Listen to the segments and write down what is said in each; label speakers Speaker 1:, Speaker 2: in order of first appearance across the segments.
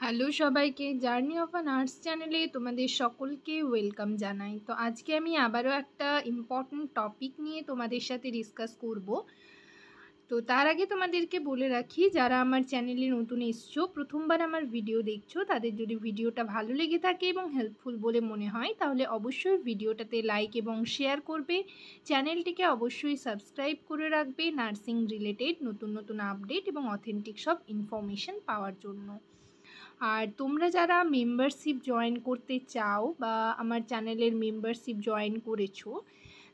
Speaker 1: Hello সবাইকে, journey of a nurse চ্যানেলে তোমাদের সকলকে ওয়েলকাম জানাই। তো আজকে আমি আবারও একটা ইম্পর্ট্যান্ট টপিক নিয়ে তোমাদের সাথে ডিসকাস করব। তো তার আগে তোমাদেরকে বলে রাখি, যারা আমার চ্যানেলে নতুন এসছো, প্রথমবার আমার ভিডিও দেখছো, তাদের যদি ভিডিওটা ভালো লেগে থাকে এবং হেল্পফুল বলে মনে হয় তাহলে অবশ্যই ভিডিওটাতে লাইক এবং শেয়ার করবে। চ্যানেলটিকে অবশ্যই সাবস্ক্রাইব করে রাখবে নার্সিং রিলেটেড নতুন নতুন আপডেট এবং অথেন্টিক সব ইনফরমেশন পাওয়ার জন্য। আর তোমরা যারা মেম্বারশিপ জয়েন করতে চাও বা আমার চ্যানেলের মেম্বারশিপ জয়েন করেছো,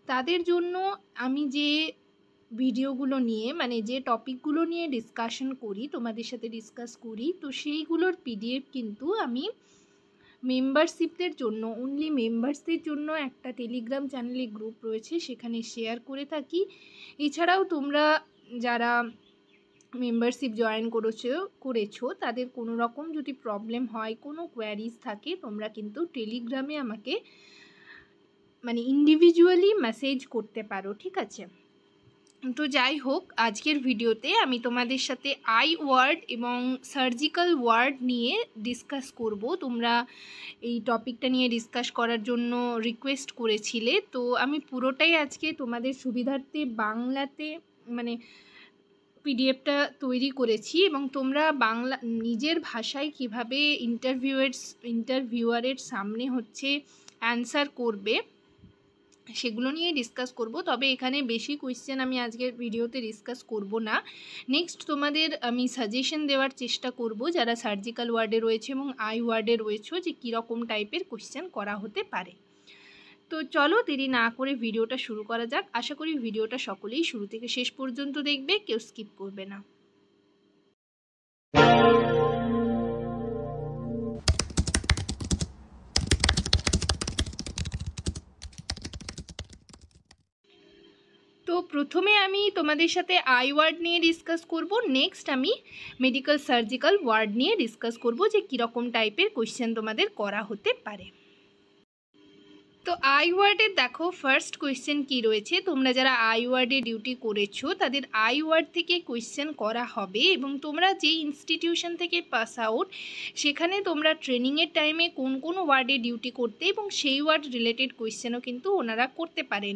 Speaker 1: তাদের জন্য আমি যে ভিডিওগুলো নিয়ে যে টপিকগুলো নিয়ে ডিসকাশন করি, তোমাদের সাথে ডিসকাস করি, তো সেইগুলোর পিডিএফ কিন্তু আমি মেম্বারশিপদের জন্য, অনলি মেম্বার্সদের জন্য একটা টেলিগ্রাম চ্যানেলে গ্রুপ রয়েছে, সেখানে শেয়ার করে থাকি। এছাড়াও তোমরা যারা মেম্বারশিপ জয়েন করেছো তাদের কোনো রকম যদি প্রবলেম হয়, কোনো কোয়ারিজ থাকে, তোমরা কিন্তু টেলিগ্রামে আমাকে ইন্ডিভিজুয়ালি মেসেজ করতে পারো, ঠিক আছে? তো যাই হোক, আজকের ভিডিওতে আমি তোমাদের সাথে আই ওয়ার্ড এবং সার্জিক্যাল ওয়ার্ড নিয়ে ডিসকাস করব। তোমরা এই টপিকটা নিয়ে ডিসকাস করার জন্য রিকোয়েস্ট করেছিলে, তো আমি পুরোটাই আজকে তোমাদের সুবিধার্থে বাংলাতে পিডিএফটা তৈরি করেছি এবং তোমরা বাংলা নিজের ভাষায় কীভাবে ইন্টারভিউয়ারের সামনে অ্যান্সার করবে সেগুলো নিয়ে ডিসকাস করব। তবে এখানে বেশি কোয়েশ্চেন আমি আজকের ভিডিওতে ডিসকাস করব না। নেক্সট তোমাদের আমি সাজেশন দেওয়ার চেষ্টা করব যারা সার্জিক্যাল ওয়ার্ডে রয়েছে এবং আই ওয়ার্ডে রয়েছে, যে কীরকম টাইপের কোয়েশ্চেন করা হতে পারে। তো চলো দেরি না করে ভিডিওটা শুরু করা যাক। আশা করি ভিডিওটা সকলেই শুরু থেকে শেষ পর্যন্ত দেখবে, কেউ স্কিপ করবে না। তো প্রথমে আমি তোমাদের সাথে আই ওয়ার্ড নিয়ে ডিসকাস করব, নেক্সট আমি মেডিকেল সার্জিক্যাল ওয়ার্ড নিয়ে ডিসকাস করব, যে কীরকম টাইপের কোয়েশ্চেন তোমাদের করা হতে পারে। তো আই ওয়ার্ডের দেখো ফার্স্ট কোয়েশ্চেন কি রয়েছে। তোমরা যারা আই ওয়ার্ডে ডিউটি করেছো তাদের আই ওয়ার্ড থেকে কোয়েশ্চেন করা হবে, এবং তোমরা যেই ইনস্টিটিউশন থেকে পাস আউট সেখানে তোমরা ট্রেনিংয়ের টাইমে কোন কোন ওয়ার্ডে ডিউটি করতে এবং সেই ওয়ার্ড রিলেটেড কোয়েশ্চেনও কিন্তু ওনারা করতে পারেন।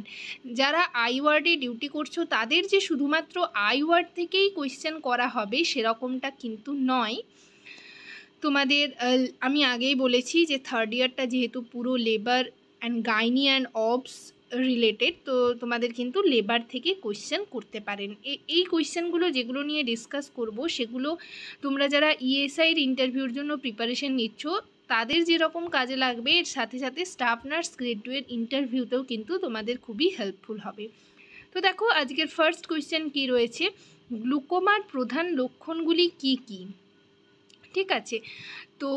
Speaker 1: যারা আই ওয়ার্ডে ডিউটি করছো তাদের যে শুধুমাত্র আই ওয়ার্ড থেকেই কোয়েশ্চেন করা হবে সেরকমটা কিন্তু নয়। তোমাদের আমি আগেই বলেছি যে থার্ড ইয়ারটা যেহেতু পুরো labour and gynae and obs related, তো তোমাদের কিন্তু লেবার থেকে কোয়েশ্চেন করতে পারেন। এই কোয়েশ্চেনগুলো যেগুলো নিয়ে ডিসকাস করব সেগুলো তোমরা যারা ইএসআইয়ের ইন্টারভিউর জন্য প্রিপারেশন নিচ্ছ তাদের যেরকম কাজে লাগবে, এর সাথে সাথে স্টাফ নার্স গ্রেড 2 এর ইন্টারভিউতেও কিন্তু তোমাদের খুবই হেল্পফুল হবে। তো দেখো আজকের ফার্স্ট কোয়েশ্চেন কি রয়েছে, গ্লুকোমার প্রধান লক্ষণগুলি কি কি? ঠিক আছে, তো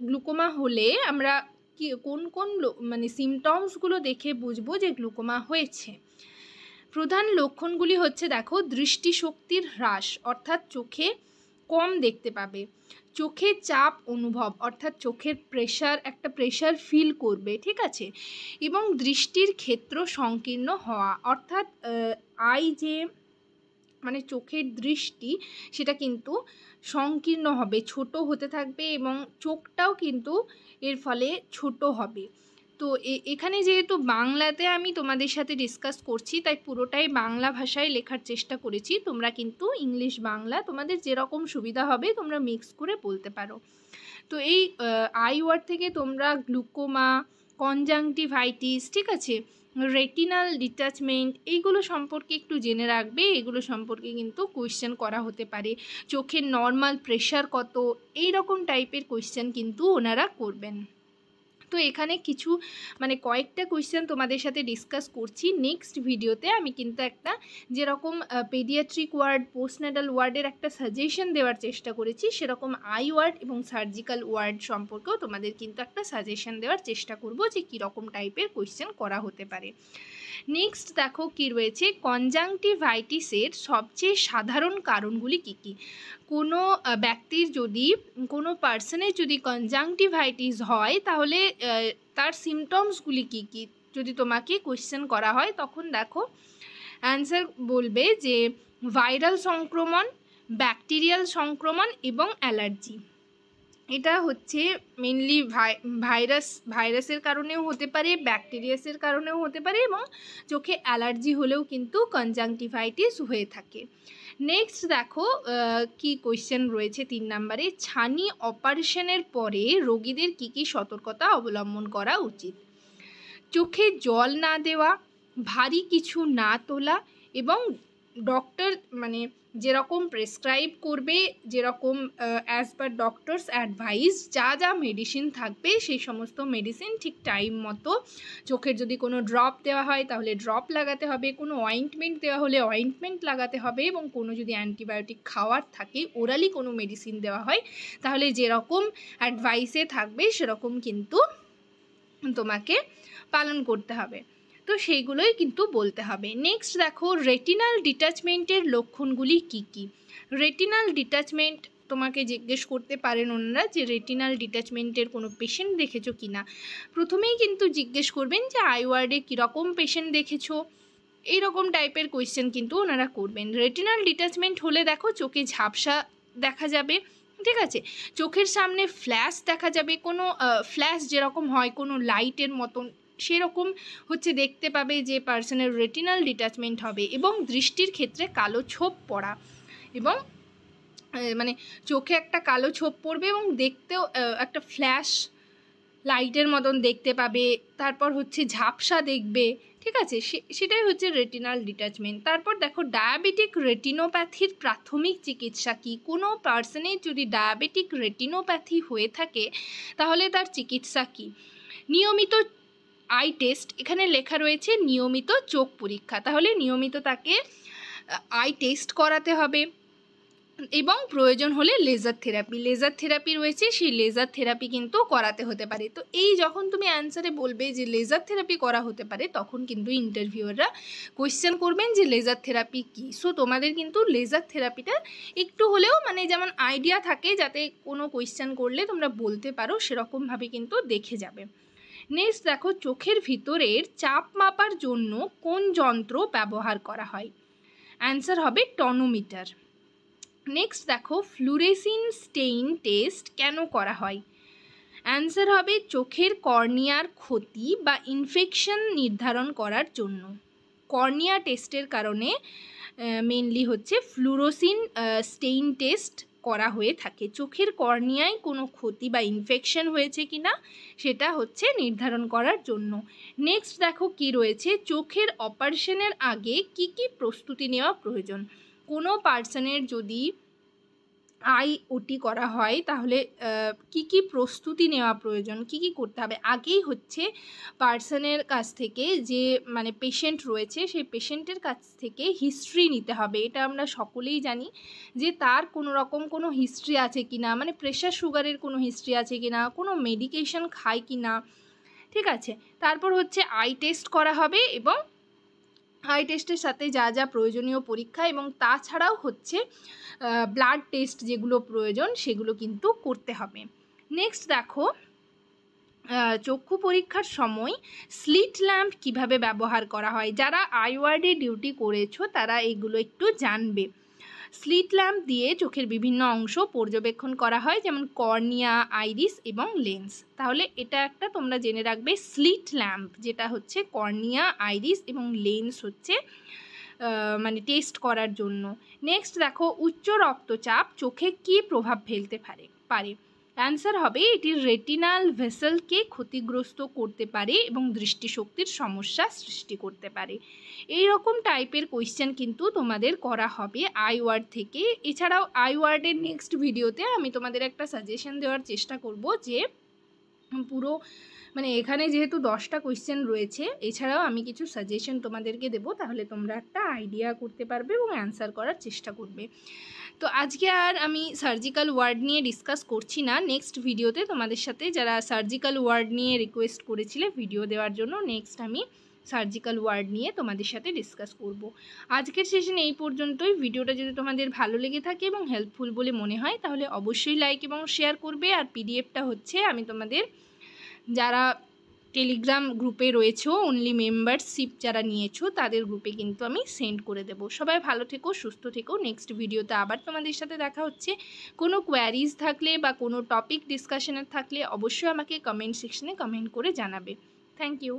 Speaker 1: গ্লুকোমা হলে আমরা কি কোন কোন সিমটমসগুলো দেখে বুঝবো যে গ্লুকোমা হয়েছে। প্রধান লক্ষণগুলি হচ্ছে, দেখো, দৃষ্টিশক্তির হ্রাস, অর্থাৎ চোখে কম দেখতে পাবে, চোখে চাপ অনুভব, অর্থাৎ চোখের প্রেশার ফিল করবে, ঠিক আছে, এবং দৃষ্টির ক্ষেত্র সংকীর্ণ হওয়া, অর্থাৎ চোখের দৃষ্টি সেটা কিন্তু সংকীর্ণ হবে, ছোট হতে থাকবে এবং চোখটাও কিন্তু এর ফলে ছোট হবে। তো এখানে যেহেতু বাংলাতে আমি তোমাদের সাথে ডিসকাস করছি তাই পুরোটাই বাংলা ভাষায় লেখার চেষ্টা করেছি। তোমরা কিন্তু ইংলিশ বাংলা তোমাদের যেরকম সুবিধা হবে তোমরা মিক্স করে বলতে পারো। তো এই আই ওয়ার্ড থেকে তোমরা গ্লুকোমা, কনজাংটিভাইটিস, ঠিক আছে, রেটিনাল ডিটাচমেন্ট, এইগুলো সম্পর্কে একটু জেনে রাখবে। এগুলো সম্পর্কে কিন্তু কোয়েশ্চেন করা হতে পারে। চোখের নর্মাল প্রেশার কত, এই রকম টাইপের কোয়েশ্চেন কিন্তু ওনারা করবেন। তো এখানে কিছু কয়েকটা কোয়েশ্চেন তোমাদের সাথে ডিসকাস করছি। নেক্সট ভিডিওতে আমি কিন্তু একটা যেরকম পেডিয়াট্রিক ওয়ার্ড, পোস্টন্যাটাল ওয়ার্ডের একটা সাজেশন দেওয়ার চেষ্টা করেছি, সেরকম আই ওয়ার্ড এবং সার্জিক্যাল ওয়ার্ড সম্পর্কেও তোমাদের কিন্তু একটা সাজেশন দেওয়ার চেষ্টা করব, যে কীরকম টাইপের কোয়েশ্চেন করা হতে পারে। নেক্সট দেখো কি রয়েছে, কনজাংটিভাইটিসের সবচেয়ে সাধারণ কারণগুলি কি কি? কোনো ব্যক্তির যদি, কোনো পার্সনের যদি কনজাংটিভাইটিস হয় তাহলে তার সিমটমসগুলি কি কি যদি তোমাকে কোয়েশ্চেন করা হয়, তখন দেখো অ্যান্সার বলবে যে ভাইরাল সংক্রমণ, ব্যাকটেরিয়াল সংক্রমণ এবং অ্যালার্জি। এটা হচ্ছে মেনলি ভাইরাসের কারণেও হতে পারে, ব্যাকটেরিয়াসের কারণেও হতে পারে, এবং চোখে অ্যালার্জি হলেও কিন্তু কনজাংটিভাইটিস হয়ে থাকে। নেক্সট দেখো কি কোয়েশ্চেন রয়েছে 3 নম্বরে, ছানি অপারেশনের পরে রোগীদের কি কি সতর্কতা অবলম্বন করা উচিত? চোখে জল না দেওয়া, ভারী কিছু না তোলা, এবং ডক্টর মানে যেরকম প্রেসক্রাইব করবে, যেরকম অ্যাজ পার ডক্টরস অ্যাডভাইস যা যা মেডিসিন থাকবে সেই সমস্ত মেডিসিন ঠিক টাইম মতো, চোখের যদি কোনো ড্রপ দেওয়া হয় তাহলে ড্রপ লাগাতে হবে, কোনো অয়েন্টমেন্ট দেওয়া হলে অয়েন্টমেন্ট লাগাতে হবে, এবং কোনো যদি অ্যান্টিবায়োটিক খাওয়ার থাকে, ওরালি কোনো মেডিসিন দেওয়া হয়, তাহলে যেরকম অ্যাডভাইসে থাকবে সেরকম কিন্তু তোমাকে পালন করতে হবে। তো সেইগুলোই কিন্তু বলতে হবে। নেক্সট দেখো রেটিনাল ডিট্যাচমেন্টের লক্ষণগুলি কি কি? রেটিনাল ডিট্যাচমেন্ট তোমাকে জিজ্ঞেস করতে পারেন ওনারা যে রেটিনাল ডিট্যাচমেন্টের কোনো পেশেন্ট দেখেছো কি না। প্রথমেই কিন্তু জিজ্ঞেস করবেন যে আই ওয়ার্ডে কীরকম পেশেন্ট দেখেছো, এইরকম টাইপের কোয়েশ্চেন কিন্তু ওনারা করবেন। রেটিনাল ডিট্যাচমেন্ট হলে দেখো চোখে ঝাপসা দেখা যাবে, ঠিক আছে, চোখের সামনে ফ্ল্যাশ দেখা যাবে, কোনো ফ্ল্যাশ যেরকম হয় কোনো লাইটের মতন সেরকম হচ্ছে দেখতে পাবে যে পার্সনের রেটিনাল ডিট্যাচমেন্ট হবে, এবং দৃষ্টির ক্ষেত্রে কালো ছোপ পড়া, এবং মানে চোখে একটা কালো ছোপ পড়বে এবং দেখতেও একটা ফ্ল্যাশ লাইটের মতন দেখতে পাবে, তারপর হচ্ছে ঝাপসা দেখবে, ঠিক আছে, সেটাই হচ্ছে রেটিনাল ডিট্যাচমেন্ট। তারপর দেখো ডায়াবেটিক রেটিনোপ্যাথির প্রাথমিক চিকিৎসা কী? কোনো পার্সনের যদি ডায়াবেটিক রেটিনোপ্যাথি হয়ে থাকে তাহলে তার চিকিৎসা কী? নিয়মিত আই টেস্ট, এখানে লেখা রয়েছে নিয়মিত চোখ পরীক্ষা, তাহলে নিয়মিত তাকে আই টেস্ট করাতে হবে, এবং প্রয়োজন হলে লেজার থেরাপি রয়েছে, সেই লেজার থেরাপি কিন্তু করাতে হতে পারে। তো এই যখন তুমি অ্যান্সারে বলবে যে লেজার থেরাপি করা হতে পারে, তখন কিন্তু ইন্টারভিউয়াররা কোয়েশ্চেন করবেন যে লেজার থেরাপি কী। সো তোমাদের কিন্তু লেজার থেরাপিটা একটু হলেও মানে যেমন আইডিয়া থাকে, যাতে কোনো কোয়েশ্চেন করলে তোমরা বলতে পারো, সেরকমভাবে কিন্তু দেখে যাবে। নেক্সট দেখো চোখের ভিতরের চাপ মাপার জন্য কোন যন্ত্র ব্যবহার করা হয়? অ্যান্সার হবে টনোমিটার। নেক্সট দেখো ফ্লুরেসিন স্টেইন টেস্ট কেন করা হয়? অ্যান্সার হবে চোখের কর্নিয়ার ক্ষতি বা ইনফেকশন নির্ধারণ করার জন্য। কর্নিয়া টেস্টের কারণে মেনলি হচ্ছে ফ্লুরোসিন স্টেইন টেস্ট করা হয়ে থাকে। চোখের কর্নিয়ায় কোনো ক্ষতি বা ইনফেকশন হয়েছে কি না সেটা হচ্ছে নির্ধারণ করার জন্য। নেক্সট দেখো কি রয়েছে, চোখের অপারেশনের আগে কি কি প্রস্তুতি নেওয়া প্রয়োজন? কোনো পার্সনের যদি আইওটি করা হয় তাহলে কি কি প্রস্তুতি নেওয়া প্রয়োজন, কি কি করতে হবে? আগেই হচ্ছে পার্সনের কাছ থেকে যে মানে পেশেন্ট রয়েছে সেই পেশেন্টের কাছ থেকে হিস্ট্রি নিতে হবে। এটা আমরা সকলেই জানি যে তার কোনো রকম কোনো হিস্ট্রি আছে কি না, মানে প্রেশার সুগারের কোনো হিস্ট্রি আছে কি না, কোনো মেডিকেশন খায় কি না, ঠিক আছে। তারপর হচ্ছে আই টেস্ট করা হবে, এবং আই টেস্টের সাথে যা যা প্রয়োজনীয় পরীক্ষা, এবং তাছাড়াও হচ্ছে ব্লাড টেস্ট যেগুলো প্রয়োজন সেগুলো কিন্তু করতে হবে। নেক্সট দেখো চক্ষু পরীক্ষার সময় স্লিট ল্যাম্প কিভাবে ব্যবহার করা হয়? যারা আই ওয়ার্ডে ডিউটি করেছো তারা এগুলো একটু জানবে। স্লিট ল্যাম্প দিয়ে চোখের বিভিন্ন অংশ পর্যবেক্ষণ করা হয়, যেমন কর্নিয়া, আইরিস এবং লেন্স। তাহলে এটা একটা তোমরা জেনে রাখবে, স্লিট ল্যাম্প যেটা হচ্ছে কর্নিয়া, আইরিস এবং লেন্স হচ্ছে মানে টেস্ট করার জন্য। নেক্সট দেখো উচ্চ রক্তচাপ চোখে কী প্রভাব ফেলতে পারে? অ্যান্সার হবে এটি রেটিনাল ভেসেলকে ক্ষতিগ্রস্ত করতে পারে এবং দৃষ্টিশক্তির সমস্যা সৃষ্টি করতে পারে। এই রকম টাইপের কোয়েশ্চেন কিন্তু তোমাদের করা হবে আই ওয়ার্ড থেকে। এছাড়াও আই ওয়ার্ডের নেক্সট ভিডিওতে আমি তোমাদের একটা সাজেশন দেওয়ার চেষ্টা করব যে পুরো মানে এখানে যেহেতু 10টা কোয়েশ্চেন রয়েছে, এছাড়াও আমি কিছু সাজেশন তোমাদেরকে দেবো, তাহলে তোমরা একটা আইডিয়া করতে পারবে এবং অ্যান্সার করার চেষ্টা করবে। তো আজকে আর আমি সার্জিক্যাল ওয়ার্ড নিয়ে ডিসকাস করছি না। নেক্সট ভিডিওতে তোমাদের সাথে যারা সার্জিক্যাল ওয়ার্ড নিয়ে রিকোয়েস্ট করেছিলে ভিডিও দেওয়ার জন্য, নেক্সট আমি সার্জিক্যাল ওয়ার্ড নিয়ে তোমাদের সাথে ডিসকাস করব। আজকের সেশন এই পর্যন্তই। ভিডিওটা যদি তোমাদের ভালো লেগে থাকে এবং হেল্পফুল বলে মনে হয় তাহলে অবশ্যই লাইক এবং শেয়ার করবে। আর পিডিএফটা হচ্ছে আমি তোমাদের যারা টেলিগ্রাম গ্রুপে রয়েছো, অনলি মেম্বারশিপ যারা নিয়েছো তাদের গ্রুপে কিন্তু আমি সেন্ড করে দেবো। সবাই ভালো থেকো, সুস্থ থেকো। নেক্সট ভিডিওতে আবার তোমাদের সাথে দেখা হচ্ছে। কোনো কোয়ারিজ থাকলে বা কোনো টপিক ডিসকাশনের থাকলে অবশ্যই আমাকে কমেন্ট সেকশনে কমেন্ট করে জানাবে। Thank you.